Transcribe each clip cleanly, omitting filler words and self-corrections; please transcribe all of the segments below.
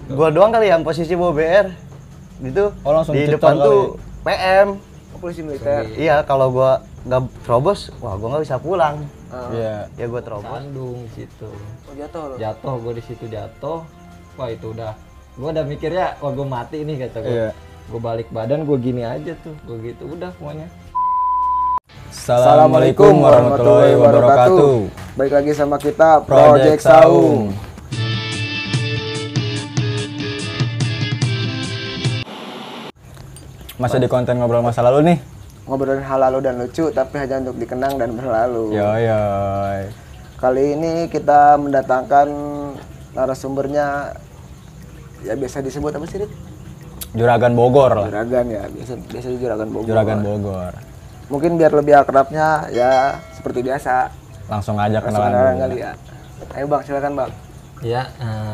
Gua doang kali yang posisi bawa BR. Gitu. Oh, langsung di cetol depan kali. tuh PM. Polisi militer. Iya, kalau gua nggak terobos, wah gua nggak bisa pulang. Iya. Ya gua terobos. Sandung situ. Oh, jatuh lo. Jatuh gue di situ jatuh. Wah itu udah. Gue udah mikirnya, wah gue mati nih kata gue. Iya. Gue balik badan gue gini aja tuh. Gue gitu udah semuanya. Assalamualaikum warahmatullahi wabarakatuh. Baik lagi sama kita Project Saung. Masih di konten ngobrol masa lalu nih. Ngobrolin hal lalu dan lucu, tapi hanya untuk dikenang dan berlalu. Yoy. Kali ini kita mendatangkan narasumbernya, ya biasa disebut apa sih, Rit? Juragan Bogor lah. Juragan ya, biasa Juragan Bogor. Juragan Bogor. Mungkin biar lebih akrabnya ya seperti biasa. Langsung aja Langsung kenalan kenalan dulu. kali ya. Ayo Bang, silakan Bang. Ya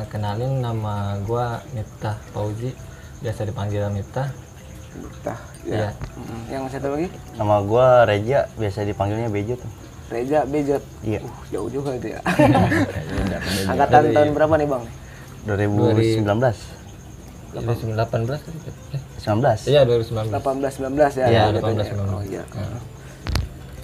kenalin nama gue Miftah Fauzi. Biasa dipanggil Miftah. Miftah. Iya. Yang satu lagi? Nama gua Reja, biasa dipanggilnya Bejo tuh. Reja Bejot. Iya. Jauh juga itu ya. Angkatan tahun berapa nih Bang? 2019. 2018 tadi. 19. Iya 2019. 18-19 ya? Iya, gitu 18-19. ya. Oh iya.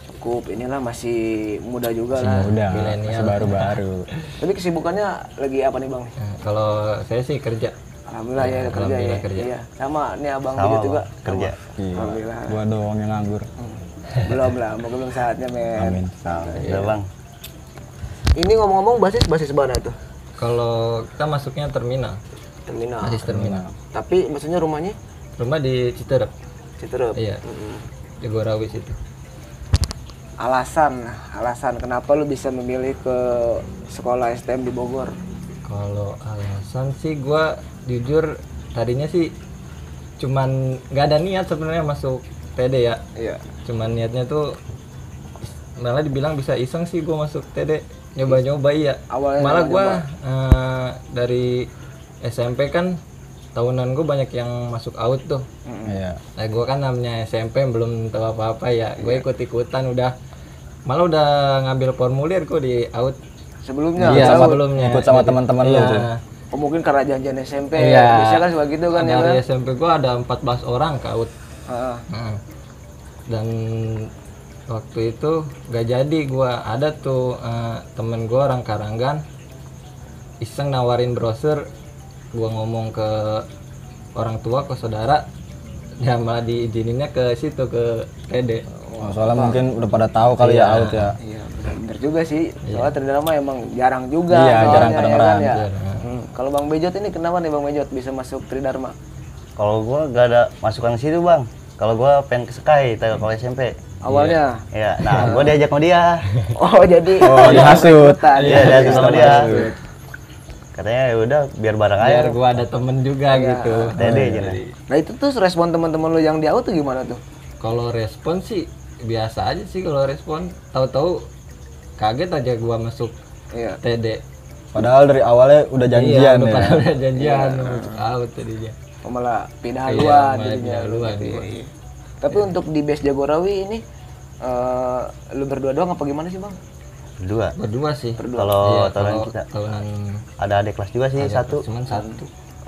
Cukup, inilah masih muda juga Masih lah. muda, milenial. masih baru-baru. Tapi kesibukannya lagi apa nih Bang? Kalau saya sih kerja. Alhamdulillah ya, kerja ya. alhamdulillah kerja. Iya. Sama nih Abang Sama, Bejot juga. Bang. Kerja. Iya. Alhamdulillah. Gua doang yang nganggur. Belum lah, belum saatnya men. Amin. Udah Bang. Ini ngomong-ngomong basis mana tuh? Kalau kita masuknya terminal. Terminal. Masih terminal. Tapi maksudnya rumahnya Rumah di Citerep. Citerup. Iya. Di Gorawis itu. Alasan kenapa lu bisa memilih ke sekolah STM di Bogor? Kalau alasan sih gua jujur tadinya sih cuman nggak ada niat sebenarnya masuk TD ya. Iya. Cuman niatnya tuh malah dibilang bisa iseng sih gua masuk TD. Nyoba-nyoba iya. Awalnya Malah gua nyoba-nyoba. dari SMP kan tahunan gue banyak yang masuk AUD tuh. Iya. Nah gue kan namanya SMP belum tahu apa-apa ya. Gue ikut-ikutan malah udah ngambil formulir kok di AUD. Sebelumnya? Iya Tahu. sebelumnya. Ikut sama Jadi, teman-teman lu iya. tuh. Oh, mungkin karena janjian SMP. Iya. Biasanya kan suka gitu kan ya. Dari Kan? SMP gue ada 14 orang ke AUD. Heeh. Dan waktu itu gak jadi gue ada tuh temen gue orang Karanggan iseng nawarin brosur. Gue ngomong ke orang tua, ke saudara, ya malah diizininnya ke situ, ke TD. Oh, soalnya mungkin udah pada tahu kali ya out ya. Iya, bener juga sih. Soalnya Tridharma emang jarang juga. Iya, soalnya, jarang ya kedengeran. kan, ya. Jarang. Kalau Bang Bejot ini kenapa nih Bang Bejot bisa masuk Tridharma? Kalau gua nggak ada masukan ke situ Bang. Kalau gua pengen ke Sky, kalau SMP. Awalnya? Iya. Nah, gua diajak sama dia. Oh, jadi Oh, dihasut. ikutan. Iya, diajak sama dia. Maksud. Katanya ya udah biar bareng aja. Biar gue ada temen juga gitu. TD aja. Nah, itu tuh respon teman-teman lu yang di AUD tuh gimana tuh? Kalau respon sih biasa aja sih kalau respon. Tahu-tahu kaget aja gua masuk Iya. TD. Padahal dari awalnya udah janjian ya. Padahal udah janjian masuk AUD tadinya. Oh, malah pindah Iya, haluan malah jadinya. pindah haluan, Iya, gua. iya. Tapi untuk di base Jagorawi ini lu berdua doang apa gimana sih Bang? Berdua sih. Kalau tahunan kita Tahunan ada adik kelas juga sih satu. cuman satu.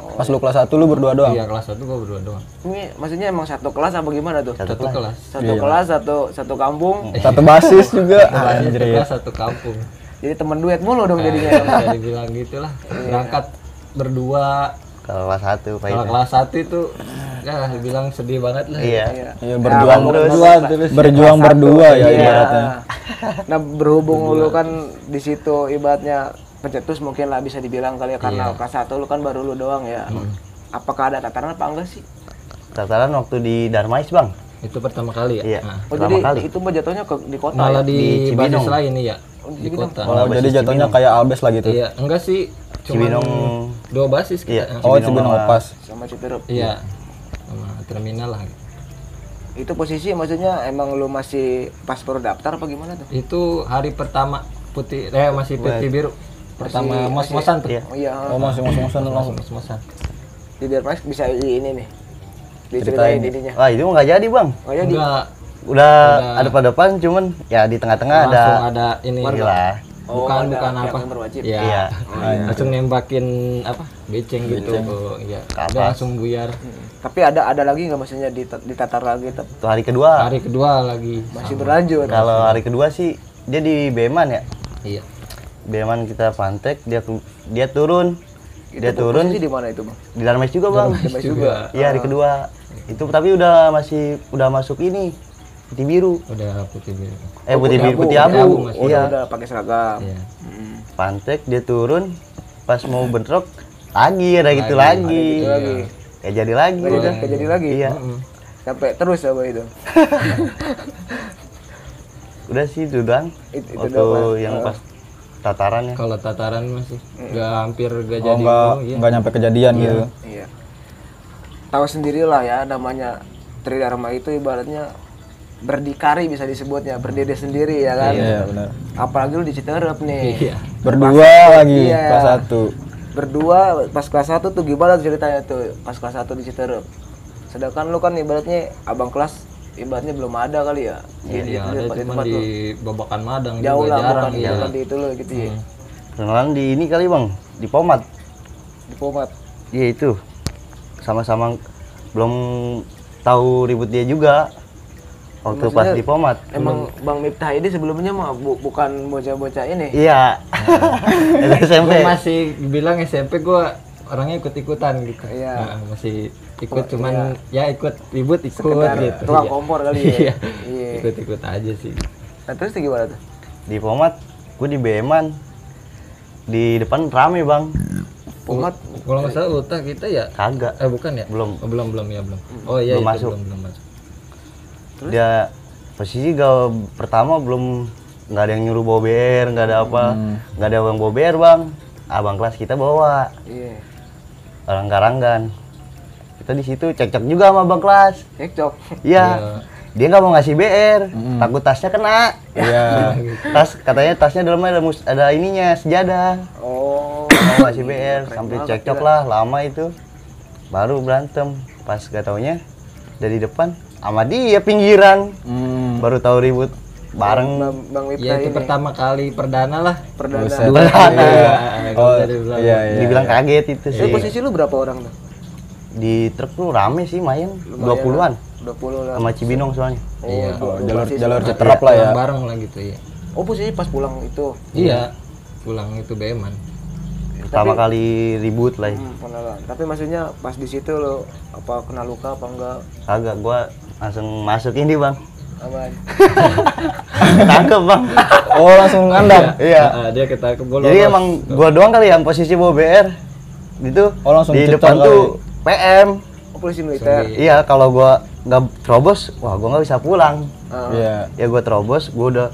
Pas lu kelas 1 lu berdua doang. Iya kelas 1 gua berdua doang. Ini maksudnya emang satu kelas apa gimana tuh? Satu kelas. Satu kelas, satu kampung. Satu basis juga. Satu Anjir. kelas satu kampung. Jadi temen duet mulu dong jadinya. Bisa dibilang gitulah. Berangkat berdua. Kalau kelas 1 Pak. Kalau kelas 1 itu ya dibilang sedih banget lah. Iya. Iya, berjuang berdua terus. berjuang berdua ya Iya. ibaratnya. Nah, berhubung lu kan di situ ibaratnya pencetus mungkin lah bisa dibilang kali ya karena kelas 1 lu kan baru lu doang ya. Apakah ada tataran apa enggak sih? Tataran waktu di Darmais Bang. Itu pertama kali ya. Iya. Nah, Oh, Pertama jadi kali. itu mah jatuhnya di kota malah ya? di Di basis Cibinong. lain nih ya. di Di Cibinong. kota. Oh, basis jadi jatuhnya Cibinong. kayak Albes lah gitu. Iya, enggak sih. Cuman Cibinong. 2 basis kita. Iya. Oh, Cibinong Cibinong sama- Opas. Sama Citerup. Iya. Sama terminal lah. Itu posisi maksudnya emang lu masih pas baru daftar apa gimana tuh? Itu hari pertama putih masih putih biru. Pertama Masih- mos-mosan tuh. Iya. Oh iya. Oh, masih ngos-ngosan lu langsung. Mos-mosan. Di Darmais bisa ini nih. Diceritain ininya. Wah, itu nggak jadi Bang. Oh jadi Enggak Udah ada pada depan cuman ya di tengah-tengah langsung ada ada ini. Gila. Oh, bukan ada apa yang berwajib. ya Iya. langsung nembakin apa beceng gitu iya Ke udah atas. langsung buyar. Tapi ada lagi nggak maksudnya ditatar lagi Itu hari kedua. Hari kedua lagi masih berlanjut. Kalau hari kedua sih dia di Beman ya. iya Beman kita pantek, dia turun. Dia Itu turun posisi di mana itu, Bang? di Darmes juga, Bang. Darmes juga. Iya, hari kedua. Itu tapi udah masuk ini. Putih biru. udah putih biru. Putih abu. Mas. Oh, Iya. udah pakai seragam. Iya. Pantek dia turun pas mau bentrok lagi ada gitu lagi. Gitu lagi. Kayak jadi lagi Nggak udah. jadi lagi. Iya. Sampai terus apa itu? Udah sih itu doang. Itu Waktu doang. yang pas tatarannya. Kalau tataran masih nggak hampir gak Oh, jadi nggak iya. nggak nyampe kejadian gitu. Iya. Tahu sendirilah ya namanya Tridharma itu ibaratnya berdikari bisa disebutnya, berdiri sendiri ya kan. Iya, benar. Apalagi lu di Citerep nih. Iya. Berdua lagi Iya. kelas 1. Berdua pas kelas 1 tuh gimana ceritanya tuh pas kelas 1 di Citerep. Sedangkan lu kan ibaratnya abang kelas ibaratnya belum ada kali ya. Iya, ada cuma tempat lu. di Babakan Madang Jauh juga lah jarang bukan iya. bukan di itu lo gitu ya. Kenalan di ini kali, Bang. Di Pomat. Di Pomat. Iya itu. Sama-sama belum tahu ribut dia juga. Waktu pas di Pomat. Emang Bang Miftah ini sebelumnya mah bukan bocah-bocah ini. Iya. Dari SMP. Gua masih bilang SMP gua orangnya ikut-ikutan gitu. Iya. Nah, masih ikut cuman ya ikut ribut ikut Sekedar gitu. tukang Iya. kompor kali ya. Iya. Iya. Ikut-ikut aja sih. Nah, terus tuh gimana tuh? Di Pomat, gue di Beman. Di depan rame, Bang. Pomat Kalau nggak salah ultah kita ya Kagak. bukan ya? Belum. Oh, belum ya belum. Oh iya Belum itu masuk. belum masuk. Dia posisi gak pertama belum nggak ada yang nyuruh bawa BR, nggak ada apa, nggak ada yang bawa BR, Bang. Abang kelas kita bawa iya. orang Karanggan. Kita di situ cekcok juga sama abang kelas. Cekcok. Iya. Dia nggak mau ngasih BR, takut tasnya kena. Iya. Katanya tasnya dalamnya ada ininya sejadah. Oh. Nggak mau ngasih BR, sampai cekcok lah lama itu. Baru berantem. Pas gak taunya dari depan sama dia pinggiran. Baru tahu ribut bareng. Bang Ya Miftah itu ini pertama kali perdana lah. perdana. Buset. Iya. Oh, dibilang. iya, iya. Dibilang kaget itu Jadi sih. posisi lu berapa orang tuh? Di truk tuh rame sih main, Lumayan 20-an. 20 lah. Sama Cibinong soalnya. Oh, Iya. Jalur Citerap lah ya. Bareng lah gitu ya. Oh, posisi pas pulang itu. Iya. Pulang itu Beman. Pertama kali ribut lah. Kenalan. Tapi maksudnya pas di situ lo apa kena luka apa enggak? Kagak, gua langsung masuk ini, Bang. Aman. Tangkep, Bang. Oh, langsung ngandang. Iya. Dia ketangkep bola. Jadi emang gua doang kali yang posisi bawa BR. Gitu. Oh, langsung di cecer depan kali. tuh PM. Oh, polisi militer. Iya, kalau gua nggak terobos, wah gua nggak bisa pulang. Iya. Ya gua terobos, gua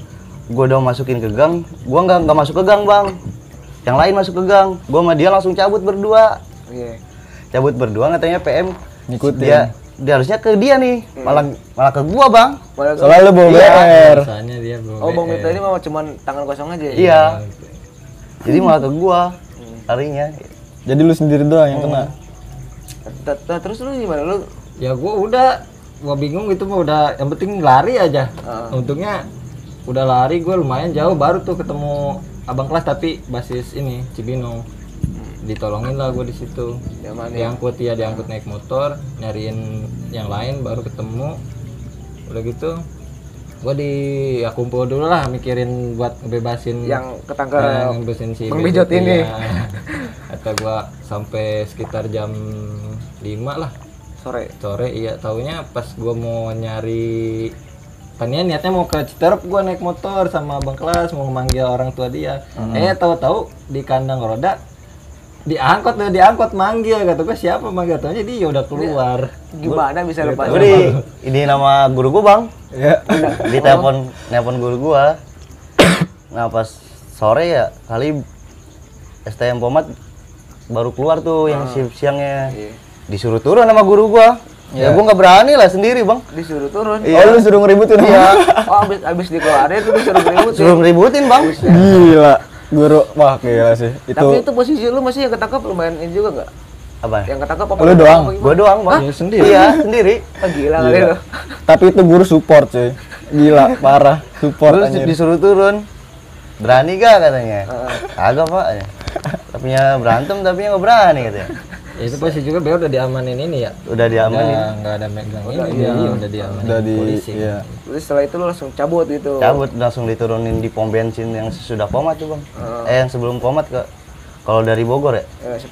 udah masukin ke gang. Gua nggak masuk ke gang, Bang. Yang lain masuk ke gang. Gua sama dia langsung cabut berdua. Iya. Cabut berdua katanya PM Ngikutin. dia harusnya ke dia nih, malah ke gua, Bang. Padahal- Soalnya lu bawa BR. Rasanya dia belum. Oh, Bang Miftah ini mah cuman tangan kosong aja ya? Iya. Jadi malah ke gua harinya. Jadi lu sendiri doang yang kena. Terus lu gimana? Lu Ya gua bingung gitu mah udah yang penting lari aja. Untungnya udah lari gua lumayan jauh baru tuh ketemu abang kelas tapi basis ini Cibinong. Ditolongin lah gua di situ. Diangkut naik motor, nyariin yang lain baru ketemu. Udah gitu gua kumpul dulu lah mikirin buat ngebebasin yang ketangkep ngebebasin si Bang Bijot ini. ya. Atau gua sampai sekitar jam 5 lah sore. iya taunya pas gua mau nyari tadinya niatnya mau ke Citerep gua naik motor sama abang kelas mau manggil orang tua dia tahu-tahu di kandang roda diangkut manggil kata gua siapa manggil taunya dia udah keluar Gimana bisa lepas? Gua ini nama guru gua, Bang. Iya. Di telepon guru gua. Nah, pas sore ya kali STM Pomat baru keluar tuh yang siangnya. Disuruh turun sama guru gua. Ya gua nggak berani lah sendiri, Bang. Disuruh turun. Oh, lu suruh ngeributin. Iya. Oh, abis dikeluarin tuh disuruh ngeributin. Suruh ngeributin, Bang. Gila. Guru, wah gila sih. Tapi itu posisi lu masih yang ketangkap lumayan ini juga enggak? Apa? Yang ketangkap apa? Lu doang? Gua doang, Bang. Ya, sendiri. Iya, sendiri. Ah, gila kali lu. Tapi itu guru support cuy. Gila, parah. Support Terus anjir. disuruh turun. Berani gak katanya? Kagak pak. Tapinya berantem tapi nggak berani katanya. Itu pasti juga Beo udah diamanin ini ya. Udah diamanin. Nggak ada megang ini dia udah diamanin Udah di polisi. iya. Terus setelah itu lu langsung cabut gitu. Cabut langsung diturunin di pom bensin yang sesudah Pomat tuh bang. Yang sebelum Pomat ke. Kalau dari Bogor ya?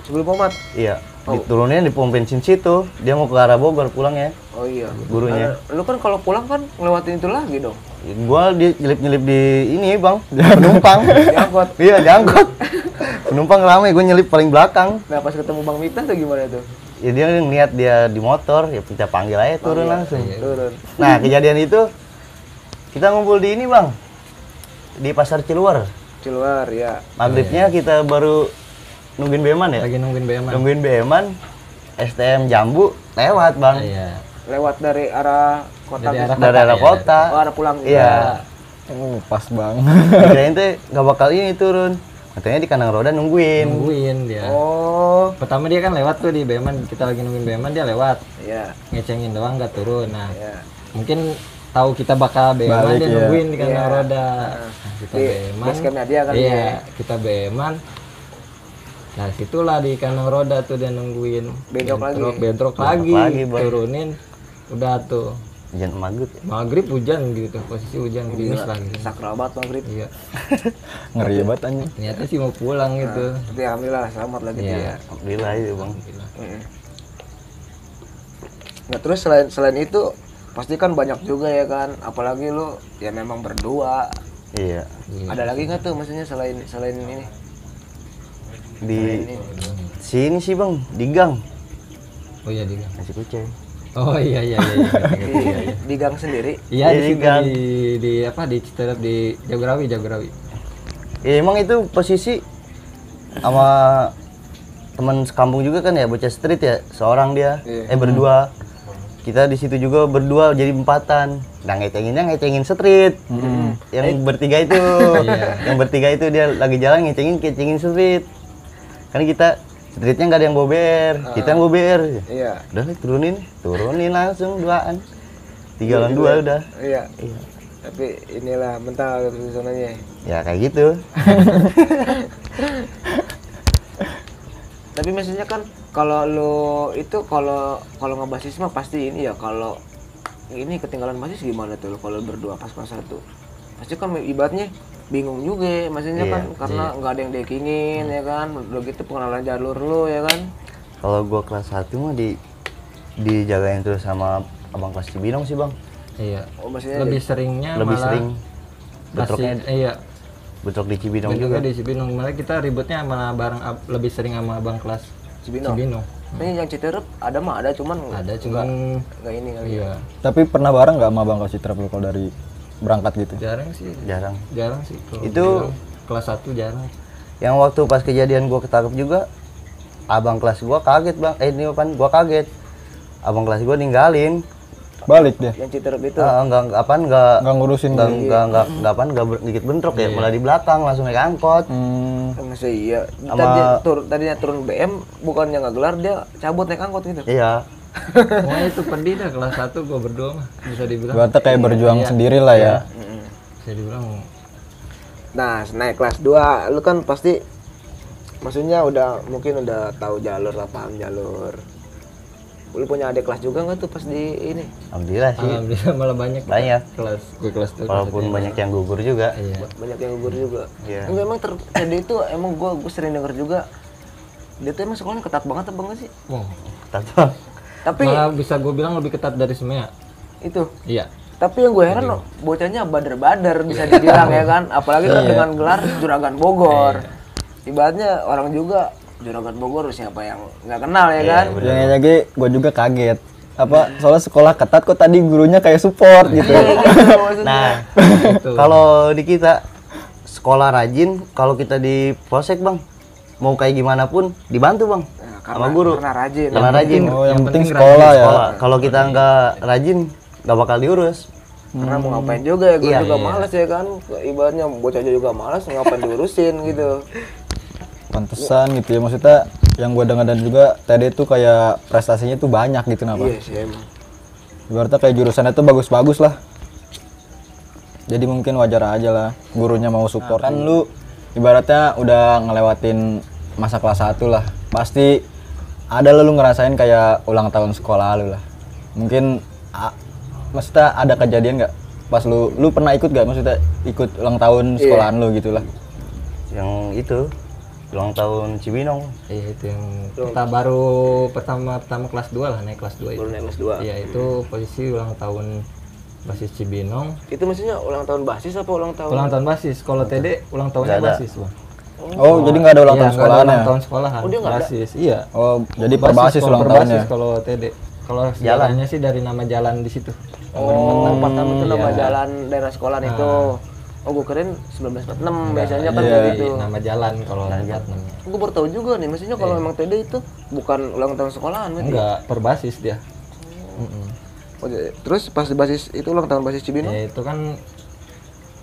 Sebelum Pomat. Iya. Diturunin di pom bensin situ. Dia mau ke arah Bogor pulang ya. Oh iya. Gurunya. Lu kan kalau pulang kan ngelewatin itu lagi dong. Gua nyelip di ini bang. Penumpang. Diangkut. Iya diangkut. Penumpang ramai, gue nyelip paling belakang. Nah pas ketemu Bang Mita tuh gimana tuh? Ya dia ngeliat dia di motor, ya kita panggil aja turun langsung. Turun. Nah kejadian itu kita ngumpul di ini bang, di pasar Ciluar. Keluar ya. Maghribnya kita baru nungguin Beman ya. Lagi nungguin Beman. Nungguin Beman, STM Jambu lewat bang. Iya. Lewat dari arah kota. Dari arah Dari arah kota. Oh, arah pulang. Iya. Pas bang. Kirain tuh nggak bakal ini turun. Katanya di kandang roda Nungguin dia. Oh. Pertama dia kan lewat tuh di Beman, kita lagi nungguin Beman dia lewat. Iya. Ngecengin doang nggak turun. Nah, Iya. mungkin tahu kita bakal Beman Balik, dia ya. nungguin di kandang Iya. roda. Nah, kita Di Beman. base campnya dia kan. Iya, kita Beman. Nah, situlah di kandang roda tuh dia nungguin. Bentrok lagi. Bentrok lagi. lagi, Boy. Turunin. Udah tuh. Jangan maghrib ya. Maghrib hujan gitu, posisi hujan gerimis lagi. Sakrabat maghrib. Iya. Ngeri banget anjing. Ternyata sih mau pulang gitu. Tapi alhamdulillah selamat lah gitu Iya. ya. Alhamdulillah itu bang. Nah terus selain itu pasti kan banyak juga ya kan, apalagi lu ya memang berdua. Iya. Ada lagi nggak tuh maksudnya selain ini? Di sini sih bang, di gang. Oh iya di gang. Nasi kucing. Oh iya iya iya. Di gang sendiri. Iya di Di situ gang. di apa di Citerap di Jagorawi. Ya emang itu posisi sama teman sekampung juga kan ya, bocah street ya, seorang dia, berdua. Kita di situ juga berdua jadi empatan. Nah ngecengin street. Yang bertiga itu, yang bertiga itu dia lagi jalan ngecengin street. Kan kita streetnya nggak ada yang bober, kita yang bober. Iya. Udah turunin langsung duaan. 3 lawan 2 udah. Iya. Tapi inilah mental susunannya. Ya kayak gitu. Tapi maksudnya kan kalau lu itu kalau ngebasis mah pasti ini ya, kalau ini ketinggalan basis gimana tuh kalau berdua pas kelas 1? Pasti kan ibaratnya bingung juga maksudnya kan karena nggak ada yang dekingin ya kan, udah gitu pengenalan jalur lu ya kan. Kalau gua kelas 1 mah dijagain terus sama abang kelas Cibinong sih bang. Iya. Oh maksudnya Lebih seringnya Lebih malah sering bentroknya iya. bentrok di Cibinong juga juga. di Cibinong. Malah kita ributnya malah bareng lebih sering sama abang kelas Cibinong. Cibinong. Ini yang Citerep ada mah ada cuman Ada cuman nggak ini kali. iya. Tapi pernah bareng nggak sama Bang Koci Trap lu kalau dari berangkat gitu? Jarang sih. Jarang. Jarang sih kalau Itu bilang. Kelas 1 jarang. yang waktu pas kejadian gua ketangkep juga, abang kelas gua kaget bang. Ini kan gua kaget. Abang kelas gua ninggalin. Balik dia. Yang Citerep itu. Enggak Ngurusin enggak dikit bentrok ya, malah di belakang langsung naik angkot. Masa iya. Sama- Tadinya turun BM bukannya nggak gelar dia cabut naik angkot gitu. Iya. Wah itu pedih dah kelas 1 gua berdua mah bisa dibilang. Berarti kayak berjuang sendiri lah ya. Bisa dibilang Nah, naik kelas 2, lu kan pasti maksudnya mungkin udah tahu jalur lah, paham jalur. Lu punya adik kelas juga nggak tuh pas di ini? Alhamdulillah sih. alhamdulillah malah banyak. Banyak. Kelas tuh. Walaupun banyak yang gugur juga. Iya. Banyak yang gugur juga. Iya. Enggak, emang terjadi itu emang gua sering denger juga. Dia tuh emang sekolahnya ketat banget apa enggak sih? Wow. Tahu. Tapi Malah bisa gue bilang lebih ketat dari Semea. itu. Iya. Tapi yang gue heran loh, bocahnya bader-bader bisa dibilang ya kan, apalagi kan dengan gelar Juragan Bogor. Ibaratnya orang juga Juragan Bogor siapa yang nggak kenal ya kan? Yang lagi gue juga kaget. Apa soalnya sekolah ketat kok tadi gurunya kayak support gitu. Gitu maksudnya. Nah, kalau di kita sekolah rajin, kalau kita di polsek bang, mau kayak gimana pun dibantu bang, sama guru. Karena rajin. Karena rajin. Oh, yang penting penting sekolah ya. Sekolah. Kalau kita nggak rajin, nggak bakal diurus. Karena mau ngapain juga ya, gue Iya, juga malas ya kan. Ibaratnya bocahnya juga malas, ngapain diurusin gitu. Pantesan gitu ya, maksudnya yang gue dengar dan juga tadi itu kayak prestasinya tuh banyak gitu kenapa? Iya sih emang. Ibaratnya kayak jurusannya tuh bagus-bagus lah. Jadi mungkin wajar aja lah gurunya mau support. Kan lu ibaratnya udah ngelewatin masa kelas 1 lah. Pasti ada lu ngerasain kayak ulang tahun sekolah lu lah. Mungkin maksudnya ada kejadian nggak pas lu pernah ikut nggak, maksudnya ikut ulang tahun sekolahan lu gitu lah? Yang itu ulang tahun Cibinong. Iya itu yang kita baru pertama kelas 2 lah, naik kelas 2 itu. Baru naik kelas 2. Iya itu posisi ulang tahun basis Cibinong. Itu maksudnya ulang tahun basis apa ulang tahun? Ulang tahun basis. Kalau TD ulang tahunnya Nggak ada. basis, Bang. Oh, jadi nggak ada ulang Iya, tahun nggak ada sekolahan ulang ya? tahun sekolahan. Oh, dia nggak ada? basis. Iya. Oh, jadi per basis kalau ulang per tahunnya. basis kalau TD. Kalau jalannya sih dari nama jalan di situ. Oh, pertama itu nama Iya. jalan daerah sekolahan itu. Oh, gue keren 1946 biasanya kan iya. kayak gitu. Nama jalan kalau 46-nya. Gue baru tahu juga nih, maksudnya kalau memang TD itu bukan ulang tahun sekolahan berarti. Enggak, per basis dia. Oh, terus pas di basis itu ulang tahun basis Cibinong? Ya itu kan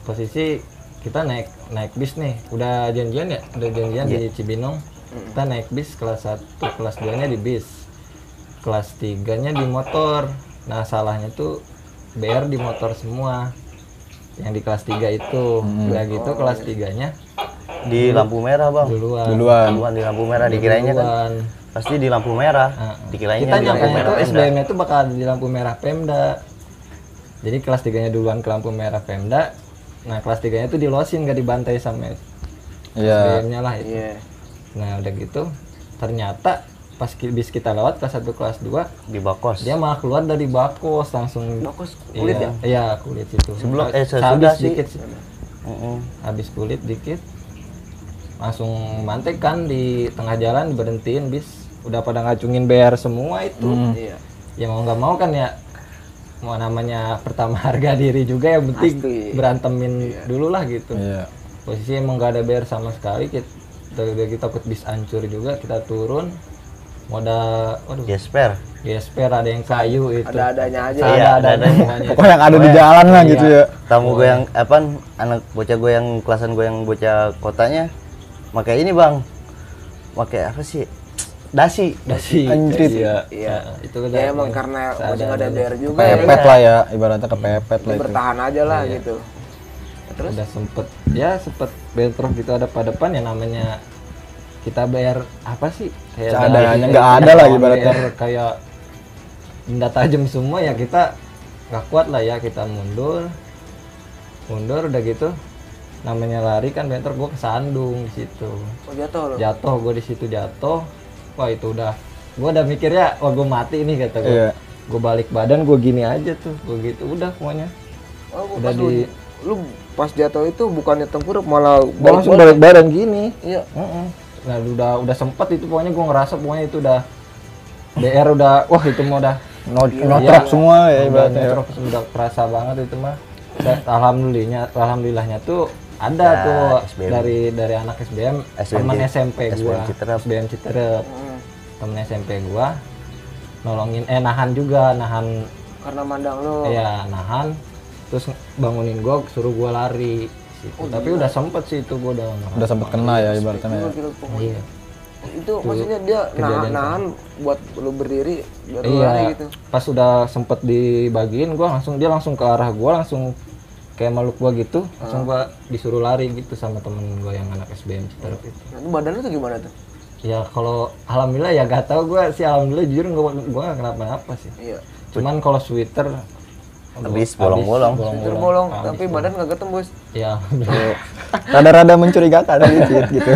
posisi kita naik bis nih, udah janjian ya, udah janjian di Cibinong. Kita naik bis kelas 1, kelas 2 nya di bis, kelas 3 nya di motor. Nah salahnya tuh BR di motor semua yang di kelas 3 itu. Udah gitu kelas 3 nya Di lampu merah, Bang. duluan. Duluan di lampu merah, dikiranya kan Duluan. pasti di lampu merah. Dikiranya Kita di lampu nyangkanya merah tuh Pemda. SBM itu bakal di lampu merah Pemda. Jadi kelas 3 nya duluan ke lampu merah Pemda. Nah kelas 3 nya tuh dilosin, gak dibantai sama Iya. SBM-nya lah itu. Iya. Nah udah gitu ternyata pas bis kita lewat kelas 1 kelas 2 Di Bakos. dia malah keluar dari bakos langsung. Bakos kulit Iya, iya kulit itu. Sebelum- Habis sesudah sih. dikit sih. Mm-mm. Habis kulit dikit langsung mantek kan di tengah jalan, berhentiin bis. Udah pada ngacungin BR semua itu. Iya. Ya mau nggak mau kan ya, mau namanya pertama harga diri juga, yang penting Pasti. berantemin dulu lah gitu. Iya. Posisi emang nggak ada BR sama sekali, kita takut bis hancur juga, kita turun modal, waduh, Gesper. gesper ada yang kayu itu. Ada-adanya aja. Iya, ada ada-adanya. semuanya. Pokoknya yang ada di jalan lah gitu ya. Tamu gue yang anak bocah gue yang kelasan gue yang bocah kotanya pakai ini, Bang. Pakai apa sih? Dasi. Dasi. Anjrit. Iya. Iya. Itu udah Ya emang karena masih nggak ada BR juga Kepepet lah ya, ibaratnya kepepet lah itu. bertahan aja lah gitu. Terus udah sempet bentrok gitu ada pada depan, ya namanya kita bayar apa sih kayak Seadanya, dari- nggak ada lah kayak ibaratnya. BR kayak benda tajam semua, ya kita nggak kuat lah ya, kita mundur udah gitu namanya lari kan bentrok, gue kesandung di situ, oh, jatuh loh. jatuh gue di situ jatuh. Wah itu udah, gue udah mikirnya wah gue mati nih kata gue. Iya. Gue balik badan, gue gini aja tuh, gue gitu udah semuanya. Oh, Udah pas di- lu pas jatuh itu bukannya tengkurap malah Gue langsung balik badan gini. Iya. Nah udah sempet itu, pokoknya gue ngerasa pokoknya itu udah BR udah, wah itu mah udah Notrok semua ya ibaratnya. Notrok, udah kerasa banget itu mah. Alhamdulillahnya tuh ada Ya, tuh SBM. dari anak SBM, SBM teman Cit- SMP gua, SBM Citerep. SBM Citerep, temen SMP gua nolongin, nahan juga, nahan, Karena mandang lu. ya nahan, terus bangunin gua, suruh gua lari situ. Tapi udah sempet sih itu gua Udah sempet kena ya ibaratnya ya. Gila, pokoknya. Iya. Itu maksudnya dia nahan buat lu berdiri biar lu lari Iya, gitu. pas udah sempet dibagiin dia langsung ke arah gua, langsung kayak meluk gua gitu, langsung gua disuruh lari gitu sama temen gua yang anak SBM Citerep itu. Nah, itu badan lu tuh gimana tuh? Ya kalau alhamdulillah ya gak tau gua sih, alhamdulillah jujur gua gak kenapa-napa sih. Iya. Cuman kalau sweater Habis bolong-bolong. Itu bolong, tapi badan kagak tembus. Ya alhamdulillah. Rada-rada mencurigakan dikit gitu.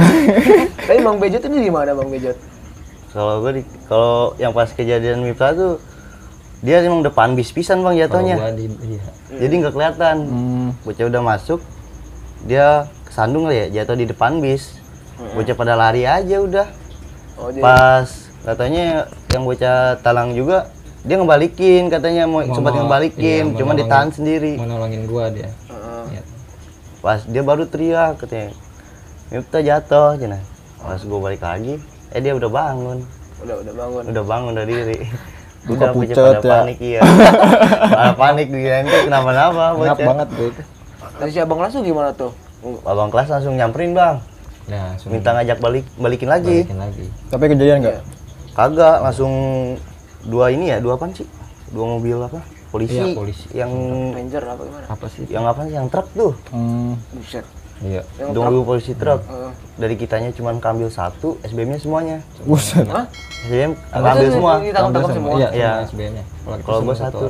Tapi Bang Bejot ini gimana Bang Bejot? Kalau yang pas kejadian Miftah tuh dia emang depan bis pisan, Bang, Kalau jatuhnya. gua iya. Jadi nggak kelihatan. Bocah udah masuk, dia kesandung lah ya, jatuh di depan bis. Bocah pada lari aja udah. Oh, jadi Pas katanya yang bocah talang juga, dia ngebalikin katanya sempat ngebalikin, Iya, cuman mau ditahan nolongin- sendiri. mau nolongin gua dia. Iya. Pas dia baru teriak katanya, Miftah jatuh, cina. Pas gue balik lagi, dia udah bangun, udah bangun. udah bangun, udah diri. Buka Udah bocah pucet pada ya. panik, iya. Pada panik dia itu kenapa-napa Ngap bocah. banget gua itu. Dari si Abang langsung gimana tuh? Abang kelas langsung nyamperin, Bang. Nah, langsung Minta ngajak balikin lagi. balikin lagi. Tapi kejadian nggak? Kagak, langsung dua apaan sih? Dua mobil apa? polisi, Iya, polisi. yang Ranger apa gimana? Apa sih? yang apa sih, yang truk tuh, Buset. Iya. Yang nunggu polisi truk. Heeh. Dari kitanya cuman kambil satu, SBM-nya semuanya. Buset. Hah? SBM Apa kambil tuh semua. ditangkap semua? Iya, Iya. semua SBM-nya. Kalau gua satu.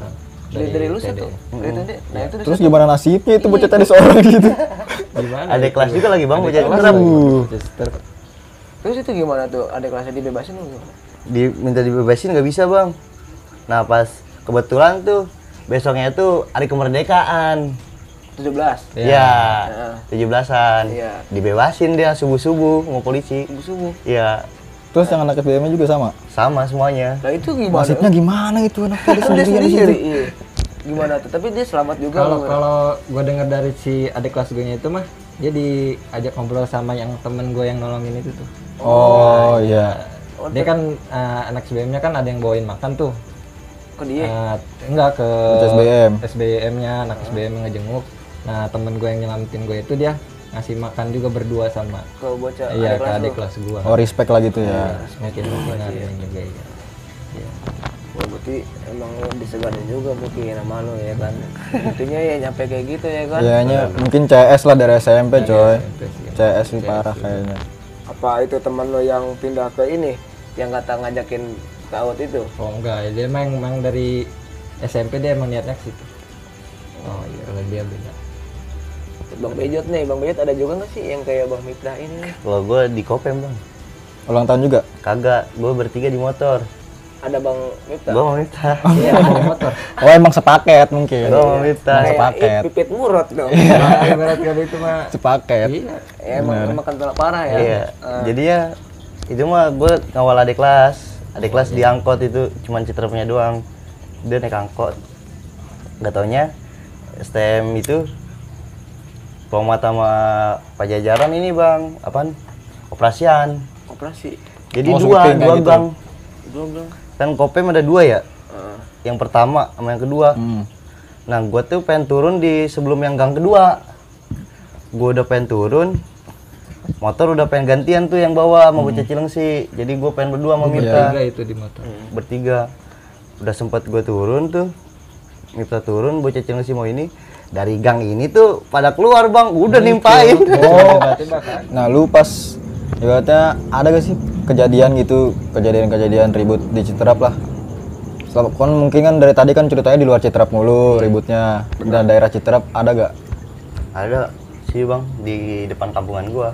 Dari lu TD. satu. Dari TD. Nah, itu Terus gimana nasibnya itu bocah tadi seorang gitu? Gimana? Ada kelas juga lagi bang, bocah kelas truk. lagi. Terus itu gimana tuh? Ada kelasnya dibebasin lu gimana? Minta dibebasin nggak bisa bang. Nah pas kebetulan tuh besoknya tuh hari kemerdekaan. 17. Iya, Heeh. 17-an. Iya. Dibebasin dia subuh-subuh mau polisi. Subuh-subuh. Iya, Terus yang anak SBM-nya juga sama? sama semuanya. Nah, itu gimana? Nasibnya gimana itu anak tadi Kan dia sendirian di sendiri. situ? Iya. Gimana tuh? Tapi dia selamat juga. Kalau lu. kalau gue dengar dari si adik kelas gue itu mah, dia diajak ngobrol sama yang temen gue yang nolongin itu tuh. Oh iya. Dia kan anak SBM-nya kan ada yang bawain makan tuh. ke dia. Enggak ke SBM. SBM-nya, anak SBM ngejenguk. Nah, temen gue yang nyelamatin gue itu dia ngasih makan juga berdua sama Ke bocah iya adik ke kelas adik lu. kelas gue. Oh respect lah gitu ya. Mungkin ini juga ya. Iya. Wah, berarti emang lu disegarin juga mungkin sama lu ya kan. Intinya ya nyampe kayak gitu ya kan. Kayaknya mungkin CS lah dari SMP coy. SMP sih. CS sih parah kayaknya. Apa itu teman lo yang pindah ke ini yang kata ngajakin ke AUT itu? Oh enggak, dia emang dari SMP dia emang niatnya ke situ. Oh iya, kalau dia beda. Bang Bejot nih, Bang Bejot ada juga nggak sih yang kayak Bang Miftah ini nih? Kalau gue di Kopem bang, Ulang tahun juga? kagak. Gue bertiga di motor. Ada Bang Miftah. Gue mau minta. Iya, bawa motor. Oh emang sepaket mungkin. Gue mau minta. Emang sepaket. Pipit murot dong. Nah, ibarat kali itu mah. Sepaket. Iya. Ya, emang kental parah ya. Iya. Jadi ya itu mah gue ngawal adik kelas. Adik kelas diangkot itu cuman Citrepnya doang. Dia naik angkot. Gak taunya STM itu Pomat sama Pajajaran ini bang, apaan? Operasian. Operasi. Jadi Oh, dua syuting kayak gitu. gang. Belum dong. Kan Kopem ada dua ya. Heeh. Yang pertama sama yang kedua. Nah gue tuh pengen turun di sebelum yang gang kedua. Gue udah pengen turun, motor udah pengen gantian tuh yang bawa sama bocah Cilengsi. Jadi gue pengen berdua sama Mirta. Bertiga itu di motor. Bertiga. Udah sempet gue turun tuh, Mirta turun, bocah Cilengsi mau ini. Dari gang ini tuh pada keluar bang, udah nimpain. Oh. Nah lu pas ibaratnya ada gak sih kejadian gitu, kejadian ribut di Citerap lah? Kan mungkin kan dari tadi kan ceritanya di luar Citerap mulu ributnya. Dan daerah Citerap ada gak? Ada sih bang di depan kampungan gua.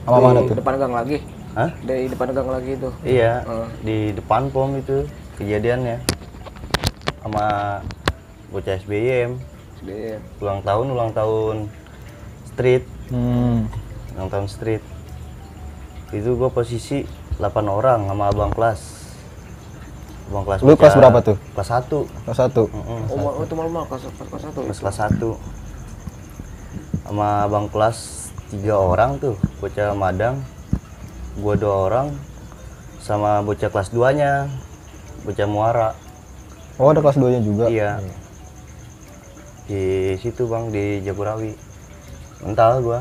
Sama mana tuh? Depan gang lagi. Hah? Dari depan gang lagi itu. Iya, di depan pom itu kejadiannya sama bocah SBM. Dia Ulang tahun street, ulang tahun street. Itu gua posisi 8 orang sama abang kelas. Abang kelas. Lu kelas bocah berapa tuh? Kelas 1. Kelas 1. oh itu malu kelas 1. Kelas 1. Sama abang kelas 3 orang tuh, bocah Madang. Gua 2 orang sama bocah kelas 2-nya, bocah Muara. Oh ada kelas 2-nya juga? Iya. Di situ bang, di Jagorawi. Mental gua.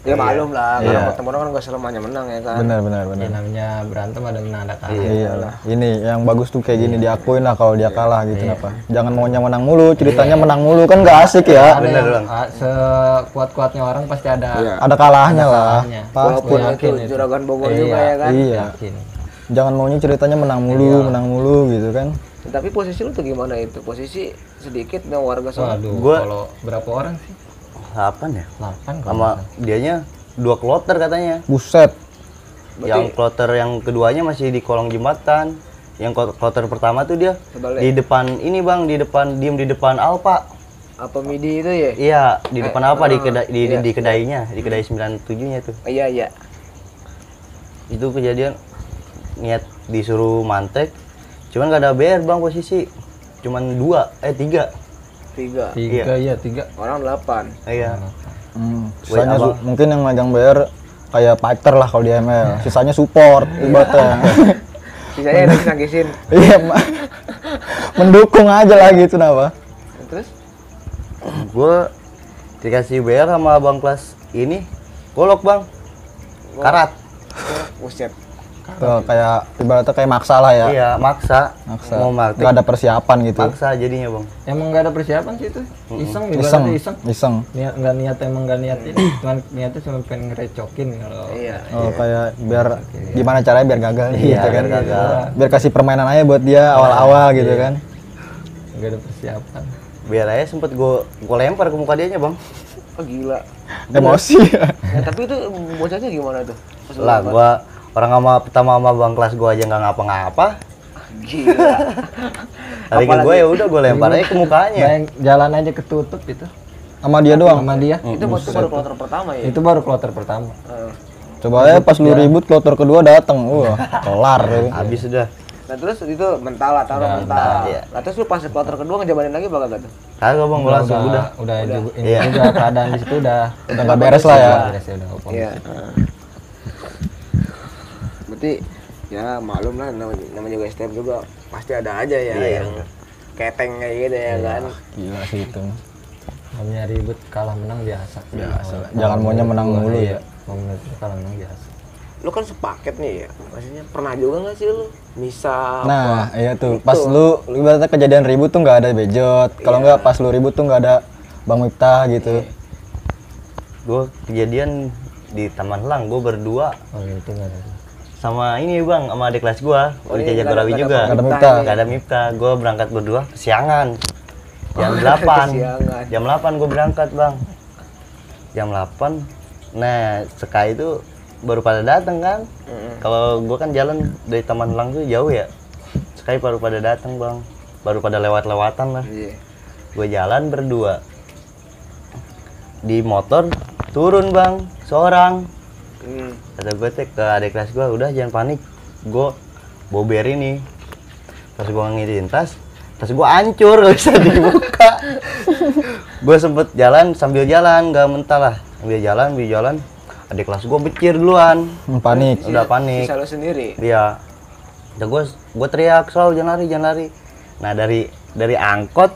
Ya malum lah, Iya. karena temen orang kan gak selamanya menang ya kan. Benar. Ya namanya berantem ada menang ada kalah. Iya lah. Ini yang bagus tuh kayak gini diakuin lah kalau dia kalah gitu apa. Jangan maunya menang mulu, ceritanya menang mulu kan gak asik ya. Ada Bener, yang Bang. sekuat-kuatnya orang pasti ada. Iya. Ada kalahnya lah. kalahnya. Pasti. Walaupun itu yakin itu. juragan Bogor Iya. juga ya kan. Iya. Yakin. Jangan maunya ceritanya menang mulu gitu kan. Tapi posisi lu tuh gimana itu? Posisi sedikit dan warga sana. Waduh, Gua- kalau berapa orang sih? 8 ya? 8 kalau Sama dianya 2 kloter katanya. Buset. Yang kloter yang keduanya masih di kolong jembatan. Yang kloter pertama tuh dia Sebalik. di depan ini bang, diem di depan Alfa. Apa midi itu ya? Iya, di depan Alfa di kedai di kedainya, di kedai 97-nya tuh. Iya. Itu kejadian niat disuruh mantek, cuman gak ada BR bang posisi. Cuman 3. 3. Tiga, iya 3. Orang 8. Iya. Sisanya abang. mungkin yang megang BR kayak fighter lah kalau di ML. Sisanya support ibaratnya. Sisanya ada nanggisin. Iya, mendukung aja lah gitu napa. Terus Gue dikasih BR sama abang kelas ini, golok bang, karat. buset. Tuh, kayak ibaratnya kayak maksa lah ya. Iya, maksa. Mau praktik. Gak ada persiapan gitu. Maksa jadinya, Bang. Emang nggak ada persiapan sih itu. Iseng juga Iseng. iseng. Iseng. Niat emang nggak niat ini. Cuman niatnya cuma pengen ngerecokin kalau. Iya. Oh, kayak biar gimana caranya biar gagal Iya, gitu kan. biar gagal. Biar kasih permainan aja buat dia awal-awal gitu kan. Nggak ada persiapan. Biar aja sempet gua lempar ke muka dianya, Bang. Oh gila. Emosi. Nah, tapi itu bocahnya gimana tuh? Pas lu Lah, lempar? gua pertama sama bang kelas gua aja nggak ngapa-ngapa. Gila. Hari ke gua ya udah gua lempar aja ke mukanya. Bayang, jalan aja ketutup itu. Sama dia doang. Sama dia. Itu baru kloter pertama ya? Itu baru kloter pertama. Coba aja pas lu ribut kloter kedua datang. Wah, kelar tuh. Habis sudah. Nah terus itu mental lah, taruh mental. iya. Nah terus lu pas kloter kedua ngejabanin lagi bakal gak tuh? Kagak bang, gua langsung udah. Ini Iya. juga keadaan di situ udah nggak beres lah ya. Beres ya udah nggak apa-apa. Iya. Berarti ya maklum lah namanya juga STM juga pasti ada aja ya yang keteng kayak gitu ya kan. Gila sih itu. Namanya ribut kalah menang biasa. Biasa lah. Jangan maunya menang mulu ya. Mau menang itu kalah menang biasa. Lu kan sepaket nih ya, maksudnya pernah juga nggak sih lu misal Nah, iya tuh. Pas lu ibaratnya kejadian ribut tuh nggak ada bejot. Kalau nggak pas lu ribut tuh nggak ada Bang Miftah gitu. Gua kejadian di Taman Helang, gua berdua Oh itu nggak ada. sama ini bang, sama adik kelas gua. Oh, Di ini Jagorawi nggak ada juga. Nggak ada Miftah Miftah. ini. Gak ada Miftah. Gua berangkat berdua kesiangan. Jam 8. Kesiangan. Jam 8 gua berangkat bang. Jam 8. Nah, Sky itu baru pada datang kan. Kalau gua kan jalan dari Taman Helang tuh jauh ya. Sky baru pada datang bang. Baru pada lewat-lewatan lah. Iya. Gue jalan berdua. Di motor turun bang, seorang. Kata gue ke adik kelas gue, udah jangan panik. Gue bober ini. Pas gue ngitin tas gue hancur, gak bisa dibuka. Gue sempet jalan sambil jalan, gak mentah lah. Sambil jalan. Adik kelas gue becir duluan. Panik. Udah panik. Bisa lu sendiri. Iya. Udah gue teriak selalu jangan lari. Nah dari angkot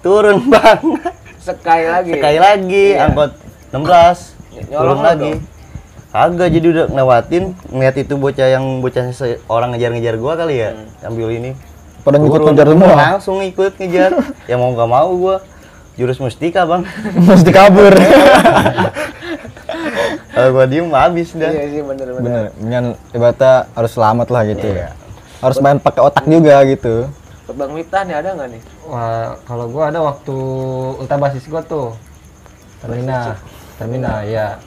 turun bang. Sekali lagi. Sekali lagi angkot 16 Nyolong turun lu lagi. Kagak, jadi udah ngelewatin ngeliat itu bocahnya orang ngejar gua kali ya. Ambil ini. Pada ngikut Turun, ngejar semua. langsung ikut ngejar. Ya mau nggak mau gua jurus mustika bang. Mesti kabur. Kalau gua diem habis dah. Iya sih bener. Bener. Dengan ibaratnya harus selamat lah gitu ya. Harus main pakai otak juga gitu. Bang Miftah nih ada nggak nih? Wah, kalau gua ada waktu ulta basis gua tuh. Termina ya.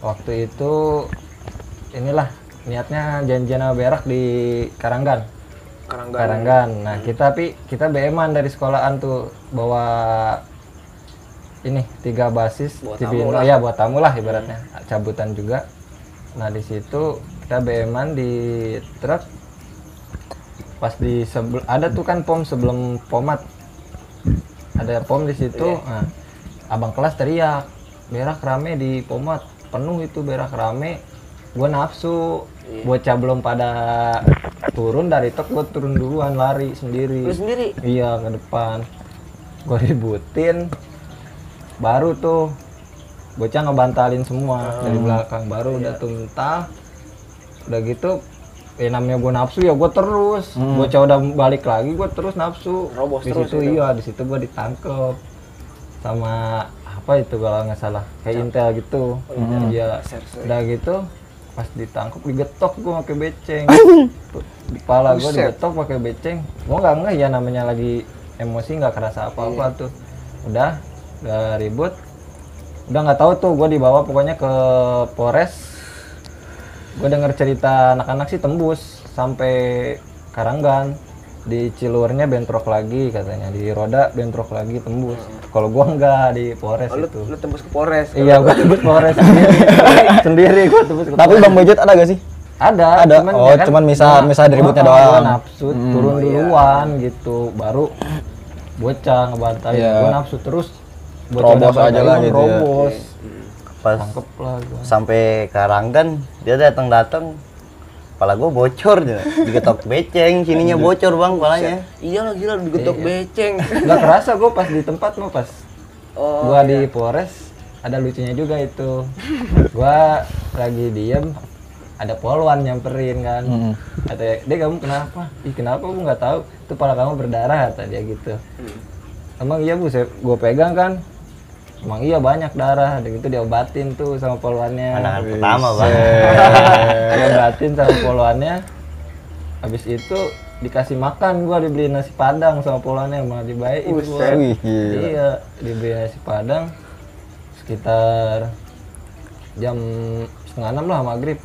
Waktu itu inilah niatnya janjian sama berak di Karanggan. Nah, kita BM-an dari sekolahan tuh bawa ini 3 basis Buat TV tamu lah. ya buat tamu lah ibaratnya. Cabutan juga. Nah, di situ kita BM-an di truk. Pas di ada tuh kan pom sebelum pomat. Ada pom di situ. Nah, abang kelas teriak, "Berak rame di pomat." Penuh itu berak rame. Gue nafsu. Bocah belum pada turun dari truk, gue turun duluan lari sendiri. Lu sendiri? Iya, ke depan. Gue ributin. Baru tuh bocah ngebantalin semua dari belakang. Baru udah tuh mentah. Udah gitu namanya gue nafsu ya gue terus. Bocah udah balik lagi gue terus nafsu. Robos di terus situ itu. iya, di situ gue ditangkep sama apa itu kalau nggak salah kayak intel gitu. Iya. Udah gitu pas ditangkep digetok gue pakai beceng. Di kepala gue Buset. digetok pakai beceng. Gue nggak ya namanya lagi emosi nggak kerasa apa-apa tuh. Udah ribut. Udah nggak tahu tuh gue dibawa pokoknya ke Polres. Gue denger cerita anak-anak sih tembus sampai Karanggan. Di Ciluarnya bentrok lagi katanya, di Roda bentrok lagi tembus. Kalau gua enggak di Polres Oh, itu. lu tembus ke Polres. Iya, gua tembus Polres sendiri gua tembus ke Tapi Bang Bejot ada gak sih? Ada. Ada. Oh, cuman misal ributnya gua doang. nafsu turun duluan gitu, baru bocah ngebantai. Iya. Gua nafsu terus Terobos aja lah gitu ya. terobos. Pas Tangkep lah gua. sampai Karanggan dia datang kepala gue bocor, digetok beceng, sininya bocor bang kepalanya. Iya lah gila digetok beceng. Nggak kerasa gua pas di tempat mau pas. Oh, Gua di Polres ada lucunya juga itu. Gua lagi diem ada polwan nyamperin kan. Kata dia, kamu kenapa? Ih kenapa bu, nggak tahu, itu pala kamu berdarah, kata dia gitu. Emang iya bu, gue pegang kan, emang iya banyak darah, dan gitu diobatin tuh sama polwannya. Pandangan pertama bang. Diobatin sama polwannya, habis itu dikasih makan, gua dibeli nasi padang sama polwannya, malah dibaik itu gua. Wih, gila. Iya, dibeli nasi padang sekitar jam 5:30 lah maghrib,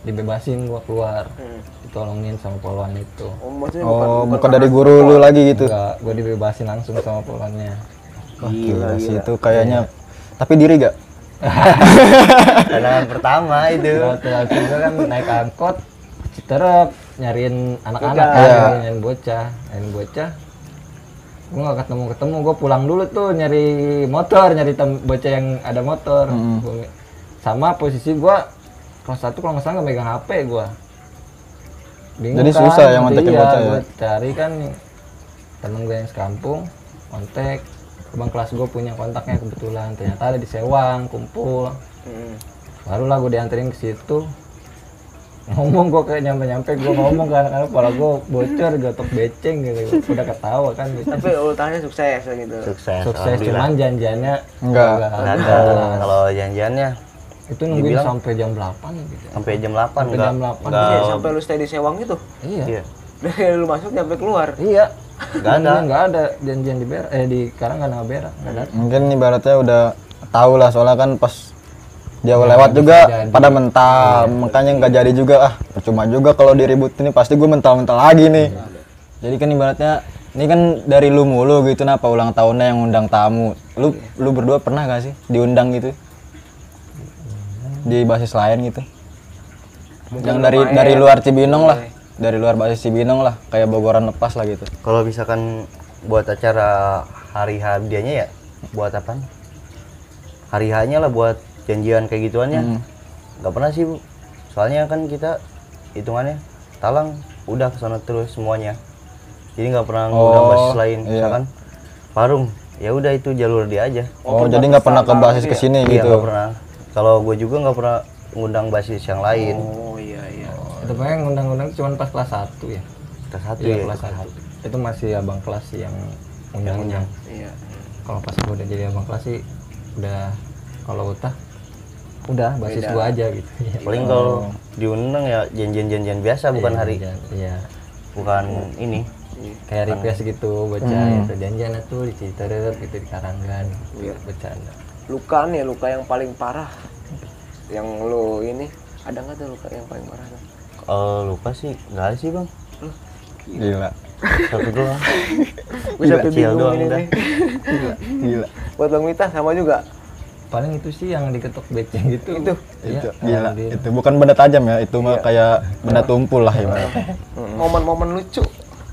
dibebasin gua keluar. Ditolongin sama polwan itu. Oh, maksudnya Bukan dari guru lu lagi gitu. Enggak, gua dibebasin langsung sama polwannya. Wah, gila sih itu kayaknya. Tapi diri gak? Pandangan pertama itu. Waktu gua kan naik angkot Citerep nyariin anak-anak Bocah. kan, Iya. nyariin bocah. Gue nggak ketemu, gue pulang dulu tuh nyari motor, nyari bocah yang ada motor. Sama posisi gue kelas 1 kalau nggak salah nggak megang HP gue. Bingung Jadi kan, susah yang nanti ngontekin iya, bocah ya? Gue cari kan temen gue yang sekampung, kontak. Abang kelas gue punya kontaknya kebetulan, ternyata ada di Sewang, kumpul. Barulah gue dianterin ke situ. Ngomong gue kayak nyampe gue ngomong ke anak-anak, kepala gue bocor, gotok beceng gitu, udah ketawa kan gitu. Tapi ultahnya sukses gitu. Sukses. Sukses, cuman janjiannya Enggak. Nggak ada. Kalau janjiannya itu nungguin sampai jam 8 gitu. sampai jam 8 Sampai enggak. jam 8. Iya, sampai lu stay di Sewang itu. Iya. Iya. Dari lu masuk sampai keluar. Iya. Nggak ada. janjian di Berak, di Karang nggak Berak, nggak ada. Mungkin ibaratnya udah tahu lah soalnya kan pas dia lewat juga jadi. pada mental, makanya nggak jadi juga. Percuma juga kalau diributin, pasti gue mental-mental lagi nih. Jadi kan ibaratnya ini kan dari lu mulu gitu, apa ulang tahunnya yang undang tamu. Lu berdua pernah gak sih diundang gitu di basis lain gitu? Yang dari luar Cibinong lah, dari luar basis Cibinong lah, kayak Bogoran Lepas lah gitu. Kalau misalkan buat acara hari hadiahnya ya buat apaan? Hari hanya lah buat janjian kayak gituannya. Nggak pernah sih bu. Soalnya kan kita hitungannya talang udah kesana terus semuanya. Jadi nggak pernah ngundang basis lain. iya. Misalkan Parung, ya udah itu jalur dia aja. Oh, jadi nggak pernah ke basis ke sini Iya gitu. nggak pernah. Kalau gue juga nggak pernah ngundang basis yang lain. Oh iya iya. Itu paling ngundang-ngundang cuma pas kelas 1 ya. Kelas satu Iya, ya. kelas 1. Itu masih abang kelas sih yang undang-undang. Iya. Kalau pas gue udah jadi abang kelas sih udah, kalau udah basis gua aja gitu. Paling kalau diundang ya janjian-janjian biasa bukan hari, Iya. bukan ini. Kayak request gitu bocah itu janjian tuh di Citerep gitu, di Karanggan gitu, bercanda. Luka nih, luka yang paling parah. Yang lu ini ada nggak tuh luka yang paling parah tuh? Lupa sih nggak ada sih bang. Gila. Satu doang. Gue sampai Kecil bingung doang ini udah. nih. Gila. Buat Bang Mita sama juga. Paling itu sih yang diketok beceng gitu. Itu. Itu Iya, gila. di- Itu bukan benda tajam ya, itu mah kayak benda tumpul lah ibaratnya. Momen-momen lucu.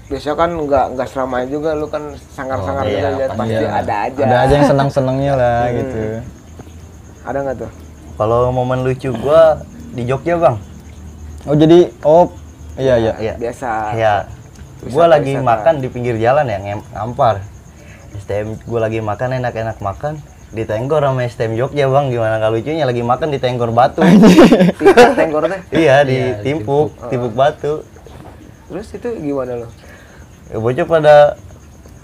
Biasanya kan nggak seramai juga, lu kan sangar-sangar iya, juga lihat, pasti Iya. ada aja. Ada aja yang senang-senangnya lah gitu. Ada nggak tuh? Kalau momen lucu gua di Jogja bang. Oh jadi iya iya. Iya. Biasa. Ya. Gua Wisata, lagi wisata. makan di pinggir jalan ya ngampar. STM gua lagi makan enak-enak makan. Ditenggor sama STM Jogja bang, gimana gak lucunya lagi makan ditenggor batu. Tingkat tenggornya. Iya ditimpuk batu. Terus itu gimana lo? Ya, bocah pada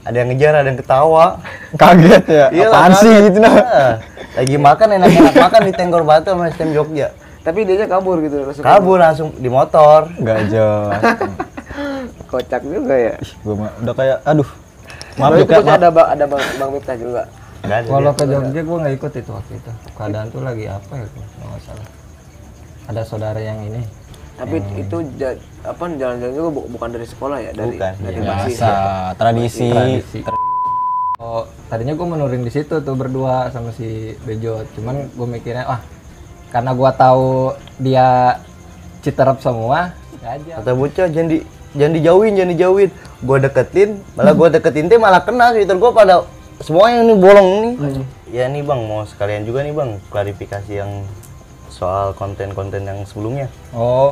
ada yang ngejar, ada yang ketawa. Kaget ya. Iya, Apaan sih kaget. gitu nah. Ah, lagi makan enak-enak makan ditenggor batu sama STM Jogja. Tapi dia kabur gitu langsung. Kabur langsung di motor. Enggak jelas. Kocak juga ya. Gua mah udah kayak aduh. Maaf Tapi juga. itu ada Bang Mita juga. Nggak ada Kalau dia. ke Jogja gue nggak ikut itu waktu itu. Keadaan tuh lagi apa ya kalau nggak salah. Ada saudara yang ini. Tapi itu jalan-jalan juga bukan dari sekolah ya, dari Bukan, dari iya. basis. Biasa tradisi. Oh, tadinya gue menurin di situ tuh berdua sama si Bejo. Cuman gue mikirnya, karena gue tahu dia Citerep semua, nggak aja. Kata bocah jangan dijauhin. Gua deketin, malah gua deketin teh malah kena Twitter gua pada semua yang ini bolong nih. Ya nih bang, mau sekalian juga nih bang klarifikasi yang soal konten-konten yang sebelumnya. Oh,